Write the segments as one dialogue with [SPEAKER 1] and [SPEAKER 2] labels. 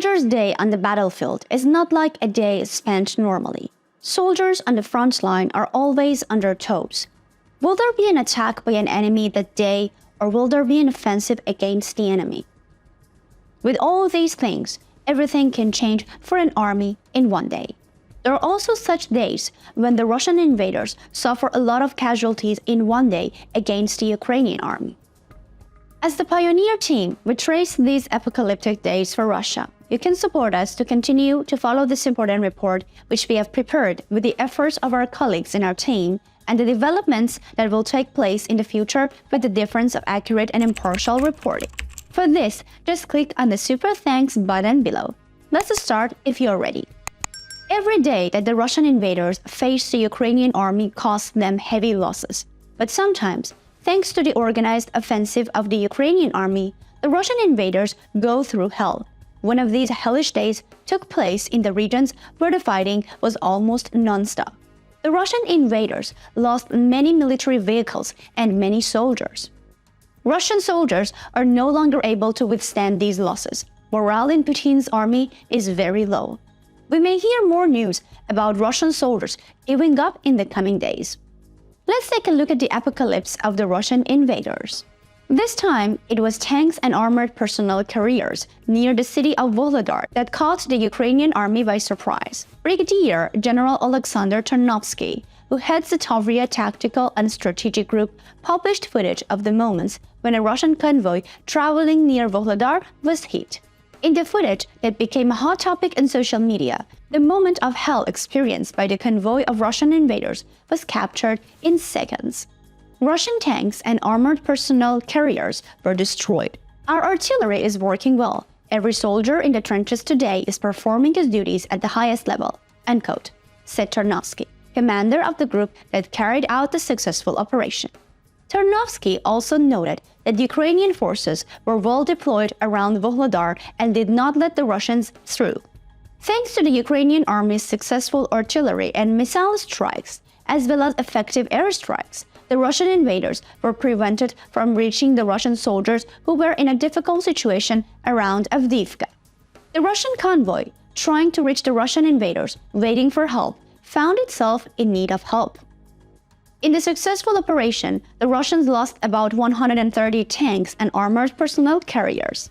[SPEAKER 1] soldier's day on the battlefield is not like a day spent normally. Soldiers on the front line are always on their toes. Will there be an attack by an enemy that day, or will there be an offensive against the enemy? With all these things, everything can change for an army in one day. There are also such days when the Russian invaders suffer a lot of casualties in one day against the Ukrainian army. As the pioneer team, we trace these apocalyptic days for Russia. You can support us to continue to follow this important report, which we have prepared with the efforts of our colleagues in our team and the developments that will take place in the future with the difference of accurate and impartial reporting. For this, just click on the Super Thanks button below. Let's start if you're ready. Every day that the Russian invaders face the Ukrainian army costs them heavy losses. But sometimes, thanks to the organized offensive of the Ukrainian army, the Russian invaders go through hell. One of these hellish days took place in the regions where the fighting was almost non-stop. The Russian invaders lost many military vehicles and many soldiers. Russian soldiers are no longer able to withstand these losses. Morale in Putin's army is very low. We may hear more news about Russian soldiers giving up in the coming days. Let's take a look at the apocalypse of the Russian invaders. This time, it was tanks and armored personnel carriers near the city of Volodar that caught the Ukrainian army by surprise. Brigadier General Alexander Tarnovsky, who heads the Tavria Tactical and Strategic Group, published footage of the moments when a Russian convoy traveling near Volodar was hit. In the footage that became a hot topic in social media, the moment of hell experienced by the convoy of Russian invaders was captured in seconds. Russian tanks and armored personnel carriers were destroyed. Our artillery is working well. Every soldier in the trenches today is performing his duties at the highest level," unquote, said Tarnovsky, commander of the group that carried out the successful operation. Tarnovsky also noted that Ukrainian forces were well deployed around Volodar and did not let the Russians through. Thanks to the Ukrainian army's successful artillery and missile strikes, as well as effective airstrikes, the Russian invaders were prevented from reaching the Russian soldiers who were in a difficult situation around Avdiivka. The Russian convoy, trying to reach the Russian invaders waiting for help, found itself in need of help. In the successful operation, the Russians lost about 130 tanks and armored personnel carriers.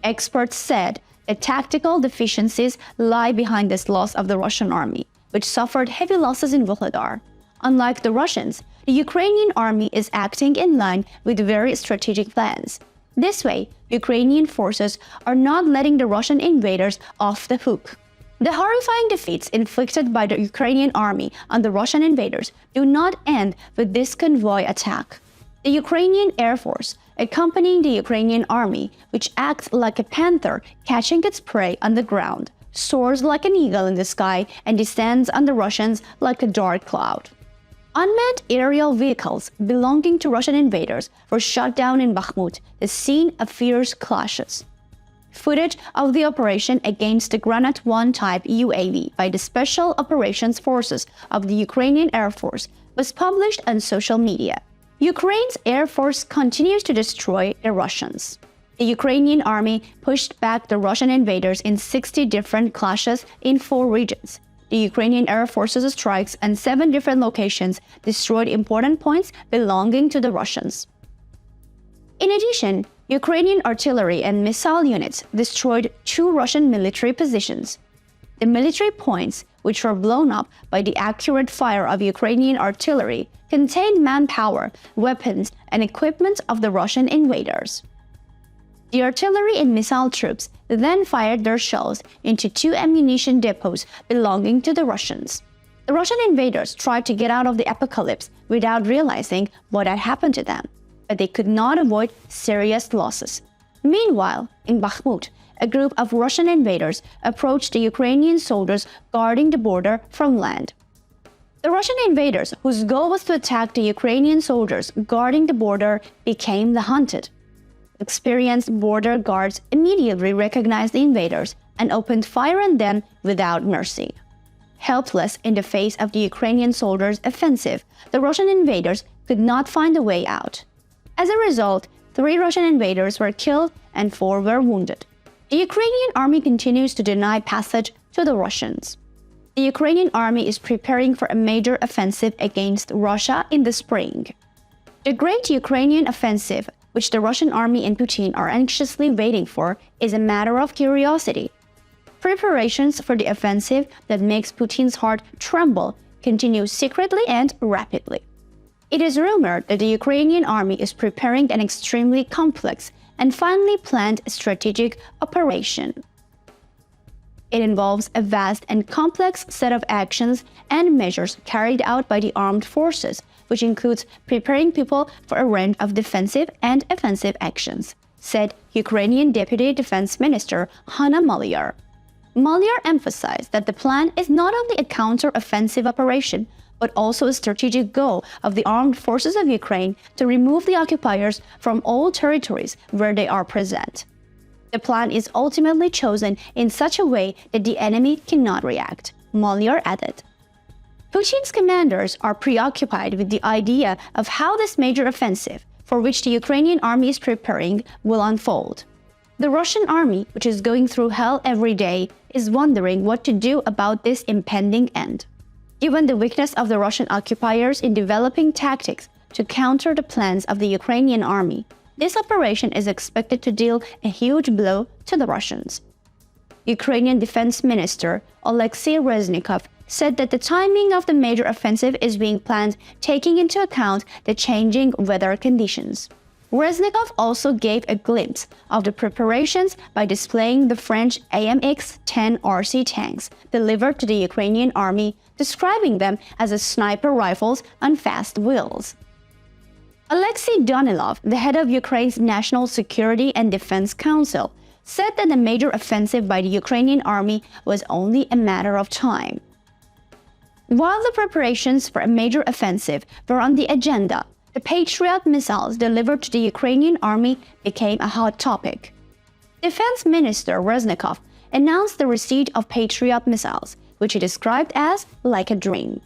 [SPEAKER 1] Experts said that tactical deficiencies lie behind this loss of the Russian army, which suffered heavy losses in Volodar. Unlike the Russians, the Ukrainian army is acting in line with very strategic plans. This way, Ukrainian forces are not letting the Russian invaders off the hook. The horrifying defeats inflicted by the Ukrainian army on the Russian invaders do not end with this convoy attack. The Ukrainian Air Force, accompanying the Ukrainian army, which acts like a panther catching its prey on the ground, soars like an eagle in the sky and descends on the Russians like a dark cloud. Unmanned aerial vehicles belonging to Russian invaders were shot down in Bakhmut, the scene of fierce clashes. Footage of the operation against the Granat 1 type UAV by the Special Operations Forces of the Ukrainian Air Force was published on social media. Ukraine's Air Force continues to destroy the Russians. The Ukrainian army pushed back the Russian invaders in 60 different clashes in 4 regions. The Ukrainian Air Force's strikes on 7 different locations destroyed important points belonging to the Russians. In addition, Ukrainian artillery and missile units destroyed 2 Russian military positions. The military points, which were blown up by the accurate fire of Ukrainian artillery, contained manpower, weapons, and equipment of the Russian invaders. The artillery and missile troops then fired their shells into 2 ammunition depots belonging to the Russians. The Russian invaders tried to get out of the apocalypse without realizing what had happened to them, but they could not avoid serious losses. Meanwhile, in Bakhmut, a group of Russian invaders approached the Ukrainian soldiers guarding the border from land. The Russian invaders, whose goal was to attack the Ukrainian soldiers guarding the border, became the hunted. Experienced border guards immediately recognized the invaders and opened fire on them without mercy. Helpless in the face of the Ukrainian soldiers' offensive, the Russian invaders could not find a way out. As a result, 3 Russian invaders were killed and 4 were wounded. The Ukrainian army continues to deny passage to the Russians. The Ukrainian army is preparing for a major offensive against Russia in the spring. The Great Ukrainian Offensive, which the Russian army and Putin are anxiously waiting for, is a matter of curiosity. Preparations for the offensive that makes Putin's heart tremble continue secretly and rapidly. It is rumored that the Ukrainian army is preparing an extremely complex and finely planned strategic operation. It involves a vast and complex set of actions and measures carried out by the armed forces, which includes preparing people for a range of defensive and offensive actions, said Ukrainian Deputy Defense Minister Hanna Maliar. Maliar emphasized that the plan is not only a counter-offensive operation, but also a strategic goal of the armed forces of Ukraine to remove the occupiers from all territories where they are present. The plan is ultimately chosen in such a way that the enemy cannot react, Maliar added. Putin's commanders are preoccupied with the idea of how this major offensive, for which the Ukrainian army is preparing, will unfold. The Russian army, which is going through hell every day, is wondering what to do about this impending end. Given the weakness of the Russian occupiers in developing tactics to counter the plans of the Ukrainian army, this operation is expected to deal a huge blow to the Russians. Ukrainian Defense Minister Oleksiy Reznikov said that the timing of the major offensive is being planned taking into account the changing weather conditions. Reznikov also gave a glimpse of the preparations by displaying the French AMX-10 RC tanks delivered to the Ukrainian army, describing them as sniper rifles on fast wheels. Alexei Danilov, the head of Ukraine's National Security and Defense Council, said that the major offensive by the Ukrainian army was only a matter of time. While the preparations for a major offensive were on the agenda, the Patriot missiles delivered to the Ukrainian army became a hot topic. Defense Minister Reznikov announced the receipt of Patriot missiles, which he described as like a dream.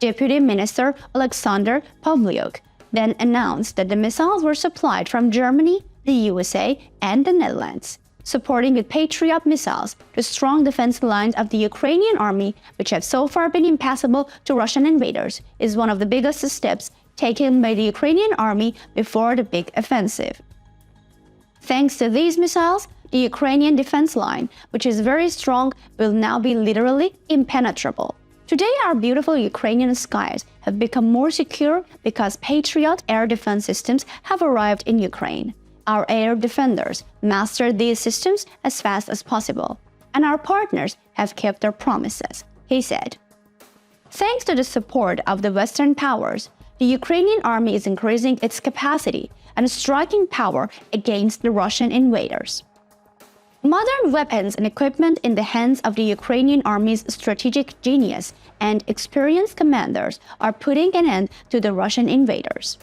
[SPEAKER 1] Deputy Minister Alexander Pavlyuk then announced that the missiles were supplied from Germany, the USA, and the Netherlands, supporting with Patriot missiles the strong defense lines of the Ukrainian army, which have so far been impassable to Russian invaders, is one of the biggest steps taken by the Ukrainian army before the big offensive. Thanks to these missiles, the Ukrainian defense line, which is very strong, will now be literally impenetrable. Today, our beautiful Ukrainian skies have become more secure because Patriot air defense systems have arrived in Ukraine. Our air defenders mastered these systems as fast as possible, and our partners have kept their promises, he said. Thanks to the support of the Western powers, the Ukrainian army is increasing its capacity and striking power against the Russian invaders. Modern weapons and equipment in the hands of the Ukrainian army's strategic genius and experienced commanders are putting an end to the Russian invaders.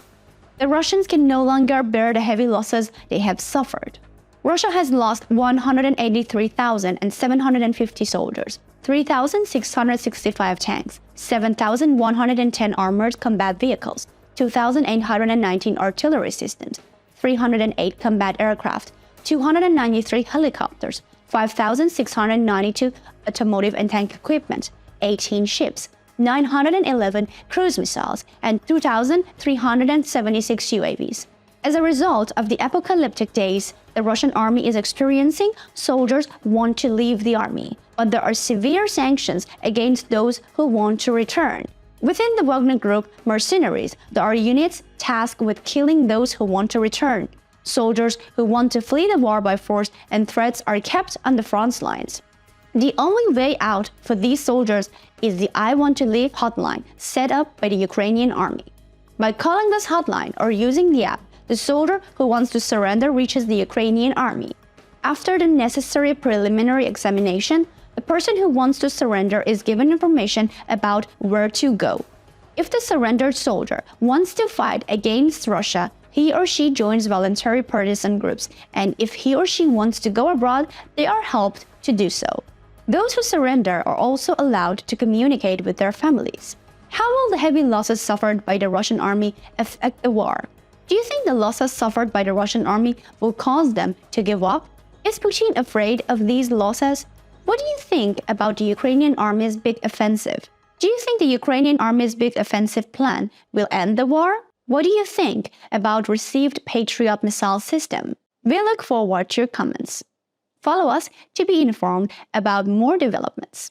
[SPEAKER 1] The Russians can no longer bear the heavy losses they have suffered. Russia has lost 183,750 soldiers, 3,665 tanks, 7,110 armored combat vehicles, 2,819 artillery systems, 308 combat aircraft, 293 helicopters, 5,692 automotive and tank equipment, 18 ships, 911 cruise missiles, and 2,376 UAVs. As a result of the apocalyptic days the Russian army is experiencing, soldiers want to leave the army, but there are severe sanctions against those who want to return. Within the Wagner Group mercenaries, there are units tasked with killing those who want to return. Soldiers who want to flee the war by force and threats are kept on the front lines. The only way out for these soldiers is the I Want to Leave hotline set up by the Ukrainian army. By calling this hotline or using the app, the soldier who wants to surrender reaches the Ukrainian army. After the necessary preliminary examination, the person who wants to surrender is given information about where to go. If the surrendered soldier wants to fight against Russia, he or she joins voluntary partisan groups, and if he or she wants to go abroad, they are helped to do so. Those who surrender are also allowed to communicate with their families. How will the heavy losses suffered by the Russian army affect the war? Do you think the losses suffered by the Russian army will cause them to give up? If Is Putin afraid of these losses? What do you think about the Ukrainian army's big offensive? Do you think the Ukrainian army's big offensive plan will end the war? What do you think about received Patriot missile system? We look forward to your comments. Follow us to be informed about more developments.